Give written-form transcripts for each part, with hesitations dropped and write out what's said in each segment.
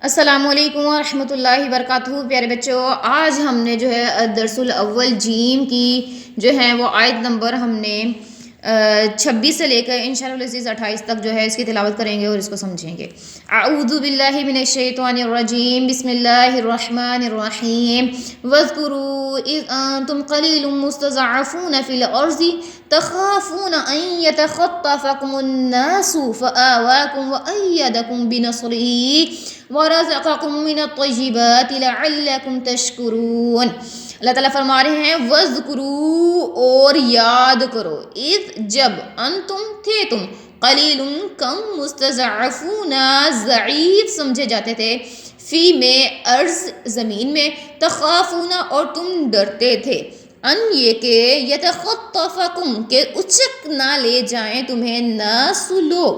السلام علیکم ورحمۃ اللہ وبرکاتہ۔ پیارے بچوں، آج ہم نے جو ہے درس الاول جیم کی جو ہے وہ آیت نمبر ہم نے 26 سے لے کر انشاءاللہ العزیز 28 تک جو ہے اس کی تلاوت کریں گے اور اس کو سمجھیں گے۔ اعوذ باللہ من الشیطان الرجیم، بسم اللہ الرحمن الرحیم۔ واذکروا اذ انتم قلیل مستضعفون فی الارض تخافون ان یتخطفکم الناس فآواکم وأیدکم بنصرہ وَرَزَقَكُم مِّنَ الطَّيِّبَاتِ لَعَلَّكُمْ تَشْكُرُونَ۔ اللہ تعالیٰ فرما رہے ہیں وَاذْكُرُوا، اور یاد کرو، اذ جب، انتم تھے تم، قلیل کم، مستضعفون ضعیف سمجھے جاتے تھے، فی میں ارض زمین میں، تخافون اور تم ڈرتے تھے، ان یہ کہ یتخطفکم کہ اچک نہ لے جائیں تمہیں، ناس لوگ،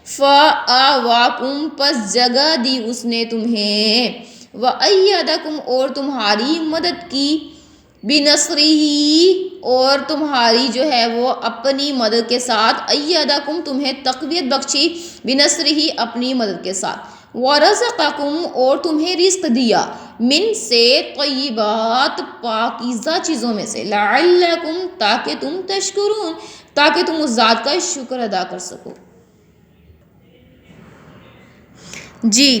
فآواکم پس جگہ دی اس نے تمہیں، وأیدکم اور تمہاری مدد کی، بنصرہ اور تمہاری جو ہے وہ اپنی مدد کے ساتھ، ایدکم تمہیں تقویت بخشی، بنصرہ اپنی مدد کے ساتھ، ورزقکم اور تمہیں رزق دیا، من سے طیبات پاکیزہ چیزوں میں سے، لعلکم تاکہ تم تشکرون تاکہ تم اس ذات کا شکر ادا کر سکو۔ جی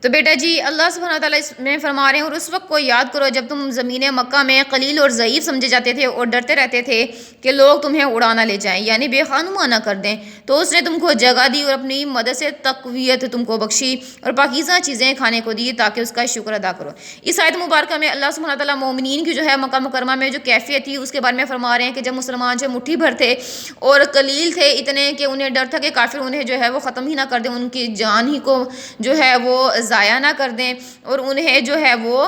تو بیٹا جی اللہ سبحانہ تعالیٰ اس میں فرما رہے ہیں، اور اس وقت کو یاد کرو جب تم زمین مکہ میں قلیل اور ضعیف سمجھے جاتے تھے اور ڈرتے رہتے تھے کہ لوگ تمہیں اڑا نہ لے جائیں، یعنی بے خانماں نہ کر دیں، تو اس نے تم کو جگہ دی اور اپنی مدد سے تقویت تم کو بخشی اور پاکیزہ چیزیں کھانے کو دی تاکہ اس کا شکر ادا کرو۔ اس آیت مبارکہ میں اللہ سبحانہ تعالیٰ مومنین کی جو ہے مکہ مکرمہ میں جو کیفیت تھی اس کے بارے میں فرما رہے ہیں کہ جب مسلمان جو مٹھی بھر تھے اور قلیل تھے، اتنے کہ انہیں ڈر تھا کہ کافر انہیں جو ہے وہ ختم ہی نہ کر دیں، ان کی جان ہی کو جو ہے وہ ضائع نہ کر دیں اور انہیں جو ہے وہ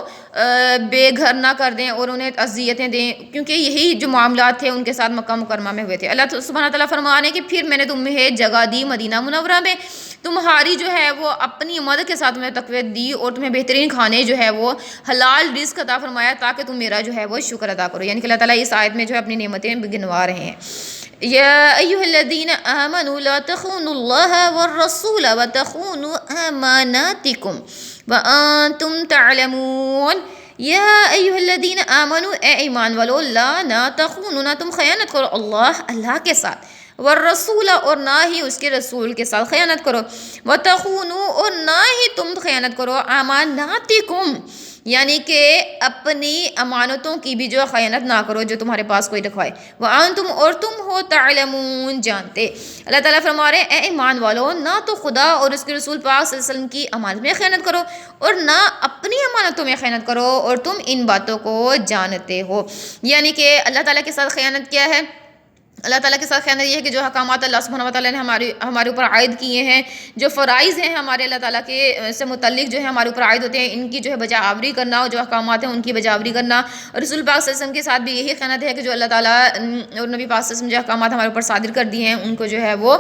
بے گھر نہ کر دیں اور انہیں اذیتیں دیں، کیونکہ یہی جو معاملات تھے ان کے ساتھ مکہ مکرمہ میں ہوئے تھے۔ اللہ سبحانہ تعالیٰ فرما رہے ہیں کہ پھر میں نے تمہیں جگہ دی مدینہ منورہ میں، تمہاری جو ہے وہ اپنی مدد کے ساتھ تمہیں تقویت دی اور تمہیں بہترین کھانے جو ہے وہ حلال رزق عطا فرمایا تاکہ تم میرا جو ہے وہ شکر ادا کرو، یعنی کہ اللہ تعالیٰ اس آیت میں جو ہے اپنی نعمتیں گنوا رہے ہیں۔ یا ایھا الذین آمنوا لا تخونوا اللہ والرسول وتخونوا اماناتکم وانتم تعلمون۔ یا ایھا الذین آمنوا، اے ایمان والو، لا نہ تخونوا نہ تم خیانت کرو اللہ کے ساتھ، والرسول اور نہ ہی اس کے رسول کے ساتھ خیانت کرو، وتخونوا اور نہ ہی تم خیانت کرو، اماناتکم یعنی کہ اپنی امانتوں کی بھی جو خیانت نہ کرو جو تمہارے پاس کوئی رکھوائے، وانتم اور تم ہو تعلمون جانتے۔ اللہ تعالیٰ فرما رہے ہیں اے ایمان والو، نہ تو خدا اور اس کے رسول پاک صلی اللہ علیہ وسلم کی امانت میں خیانت کرو اور نہ اپنی امانتوں میں خیانت کرو اور تم ان باتوں کو جانتے ہو، یعنی کہ اللہ تعالیٰ کے ساتھ خیانت کیا ہے؟ اللہ تعالیٰ کے ساتھ خیانت یہ ہے کہ جو احکامات اللہ سبحانہ وتعالیٰ نے ہمارے اوپر عائد کیے ہیں، جو فرائض ہیں ہمارے اللہ تعالیٰ کے سے متعلق جو ہے ہمارے اوپر عائد ہوتے ہیں، ان کی جو ہے بجا آوری کرنا، اور جو احکامات ہیں ان کی بجا آوری کرنا، اور رسول پاک صلی اللہ علیہ وسلم کے ساتھ بھی یہی خیانت ہے کہ جو اللہ تعالیٰ اور نبی پاک صلی اللہ علیہ وسلم جو احکامات ہمارے اوپر صادر کر دیے ہیں ان کو جو ہے وہ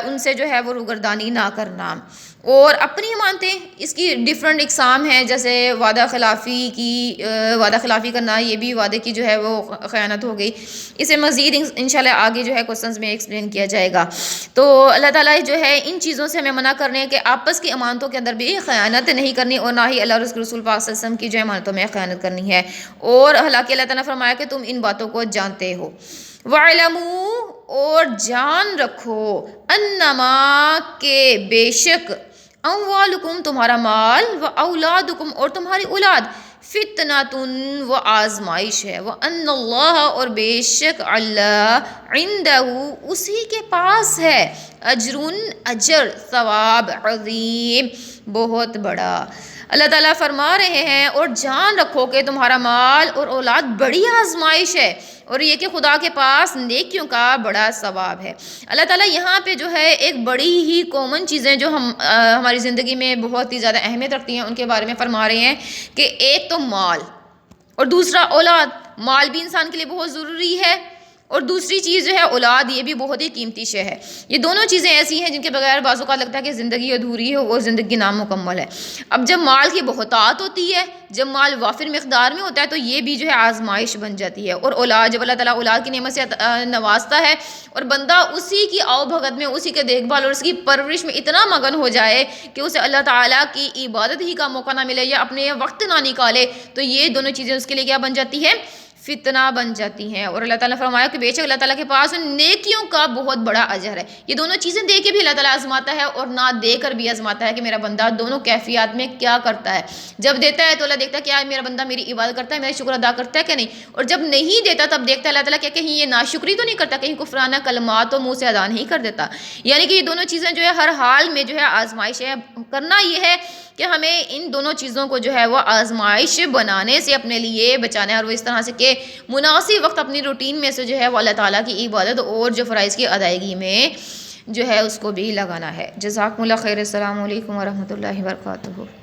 ان سے جو ہے وہ روگردانی نہ کرنا۔ اور اپنی امانتیں اس کی ڈیفرنٹ اقسام ہیں، جیسے وعدہ خلافی کرنا، یہ بھی وعدے کی جو ہے وہ خیانت ہو گئی۔ اسے مزید انشاءاللہ آگے جو ہے کوسچنز میں ایکسپلین کیا جائے گا۔ تو اللہ تعالیٰ جو ہے ان چیزوں سے ہمیں منع کر رہے ہیں کہ آپس کی امانتوں کے اندر بھی خیانت نہیں کرنی اور نہ ہی اللہ اور اس کے رسول پاک صلی اللہ علیہ وسلم کی جو ہے امانتوں میں خیانت کرنی ہے، اور حالانکہ اللہ تعالیٰ نے فرمایا کہ تم ان باتوں کو جانتے ہو۔ وَاعْلَمُوا اور جان رکھو، انما کہ بے شک، اموالکم تمہارا مال، و اولادکم اور تمہاری اولاد، فتنۃ وہ آزمائش ہے، وان اللہ اور بے شک اللہ، عندہ اسی کے پاس ہے، اجر ثواب، عظیم بہت بڑا۔ اللہ تعالیٰ فرما رہے ہیں اور جان رکھو کہ تمہارا مال اور اولاد بڑی آزمائش ہے، اور یہ کہ خدا کے پاس نیکیوں کا بڑا ثواب ہے۔ اللہ تعالیٰ یہاں پہ جو ہے ایک بڑی ہی کامن چیزیں جو ہماری زندگی میں بہت ہی زیادہ اہمیت رکھتی ہیں ان کے بارے میں فرما رہے ہیں کہ ایک تو مال اور دوسرا اولاد۔ مال بھی انسان کے لیے بہت ضروری ہے اور دوسری چیز جو ہے اولاد، یہ بھی بہت ہی قیمتی شے ہے. یہ دونوں چیزیں ایسی ہیں جن کے بغیر بعض اوقات لگتا ہے کہ زندگی ادھوری ہے اور زندگی نامکمل ہے. اب جب مال کی بہتات ہوتی ہے، جب مال وافر مقدار میں ہوتا ہے، تو یہ بھی جو ہے آزمائش بن جاتی ہے. اور اولاد، جب اللہ تعالیٰ اولاد کی نعمت سے نوازتا ہے اور بندہ اسی کی آؤ بھگت میں، اسی کے دیکھ بھال اور اس کی پرورش میں اتنا مگن ہو جائے کہ اسے اللہ تعالیٰ کی عبادت ہی کا موقع نہ ملے یا اپنے وقت نہ نکالے، تو یہ دونوں چیزیں اس کے لیے کیا بن جاتی ہے؟ فتنہ بن جاتی ہیں. اور اللہ تعالیٰ نے فرمایا کہ بے شک اللہ تعالیٰ کے پاس نیکیوں کا بہت بڑا اجر ہے. یہ دونوں چیزیں دے کے بھی اللہ تعالیٰ آزماتا ہے اور نہ دے کر بھی آزماتا ہے کہ میرا بندہ دونوں کیفیات میں کیا کرتا ہے. جب دیتا ہے تو اللہ دیکھتا ہے کہ میرا بندہ میری عبادت کرتا ہے، میرا شکر ادا کرتا ہے کہ نہیں. اور جب نہیں دیتا تب دیکھتا ہے اللہ تعالیٰ کہ کہیں یہ ناشکری تو نہیں کرتا، کہیں کفرانہ کلمات تو منہ سے ادا نہیں کر دیتا. یعنی کہ یہ دونوں چیزیں جو ہے ہر حال میں جو ہے آزمائش ہے. کرنا یہ ہے کہ ہمیں ان دونوں چیزوں کو جو ہے وہ آزمائش بنانے سے اپنے لیے بچانا ہے، اور وہ اس طرح سے کہ مناسب وقت اپنی روٹین میں سے جو ہے وہ اللہ تعالیٰ کی عبادت اور جو فرائض کی ادائیگی میں جو ہے اس کو بھی لگانا ہے. جزاکم اللہ خیر. السلام علیکم ورحمۃ اللہ وبرکاتہ.